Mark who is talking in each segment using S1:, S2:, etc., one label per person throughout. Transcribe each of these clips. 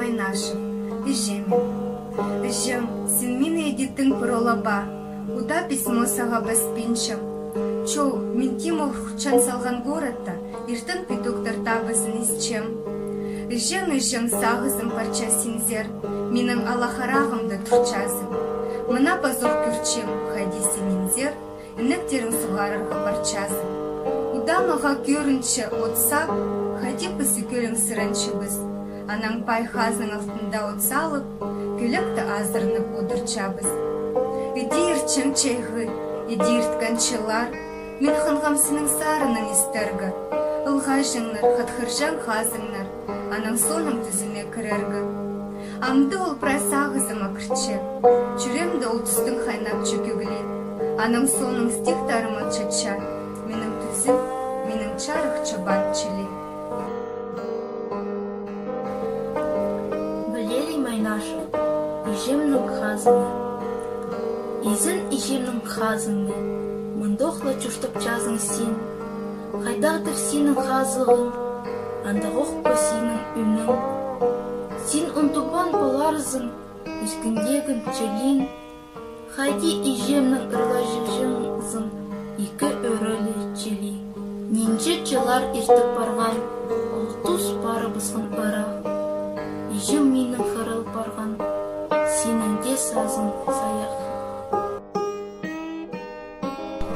S1: Майнашев, Ижемен. Ижем, сен мені едеттің пыролаба, уда письмо саға баспинчам. Чоу, мен Кимов чан салған городта, иртын пидуктар табысын исчем. Ижем сағызым парча синзер, менің алахарағымды тұрчазым. Мына позор күрчем, хайди сенинзер, ініктерін суғарырға парчазым. Уда маға көрінші отса, хайди пысыкөлің сырыншы біз. Анаң пай хазның алтында отсалып, күлікті аздырынып одырчабыз. Иди ирчем чайғы, иди иртканчылар, мен хынғам сінің сарының истергі. Ылғай жыңнар, хатхыржан хазыңнар, анаң соның түзіне кірергі. Амды ол прайсағызыма кірче, жүремді ол түстің хайнап чөкігілі. Анаң соның стихтарыма чача, менің түзім, менің чарық чабан чили.
S2: Валерий Майнашев, Ижемнің хазыны. Изін Ижемнің хазыны, мұндоқла чүштіп жазың сен. Қайдағдыр сенің хазығың, андағоқ по сенің үнің. Сен ұнтубан боларызың, үскіндегін чөлін. Хайди Ижемнің үрлажыжыңызың, екі өрілі чели. Ненже жылар ертіп барған, ол тұс бары бізгін ұрақ. Ижем менің қырыл барған, сенің де сазың саяқ.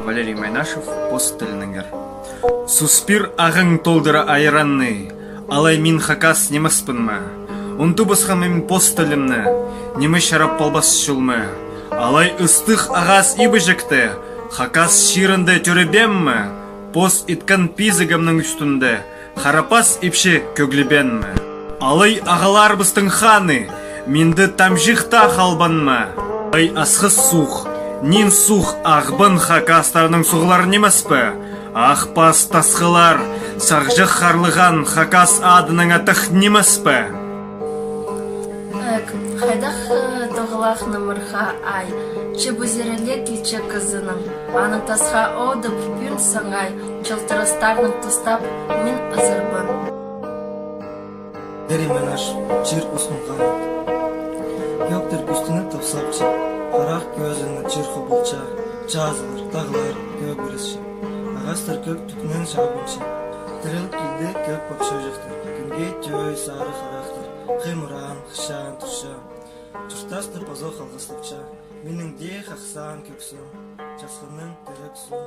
S3: Валерий Майнашев, пост тілініңгер. Суспир ағың толдыры айранны, алай мин хакас немаспын ма? Унту бысқам мен пост тілімні, немі шарап полбас шулмы? Алай ыстық ағас ибі жікті, хакас ширынды түрібем ма? Пост иткан пизігімнің үстінде, харапас ипші көглібен ма? Алай ағалар быстың ханы, менді тамжиқта қалбан ма? Алай асқыз сух, нин сух ағбын хакастарының суғылар немаспы? Ақпас тасқылар, сағжық қарлыған хакас адының атық немаспы?
S2: Хайдақ дұғылақ нұмырға ай, чебузереле келче қызының. Аның тасқа оды бүпін саңай, жылтырыстарының тұстап мен ұзырбын.
S4: Валерий Майнашев, жер ұсының қанат. Йоктыр күстіні топсапчы, қарақ көзіні жырқы бұлча, жазылыр, тағылар, көк бірісші. Ағастыр көк түкінен жабыншы, тіріліп келді көк бақшы жықтыр. Күнге төй сары қарақтыр, қимыран, қышан, тұршан. Жұртастыр позо қалғыстықша, менің де қақсан көксін, жасқының түрік сұн.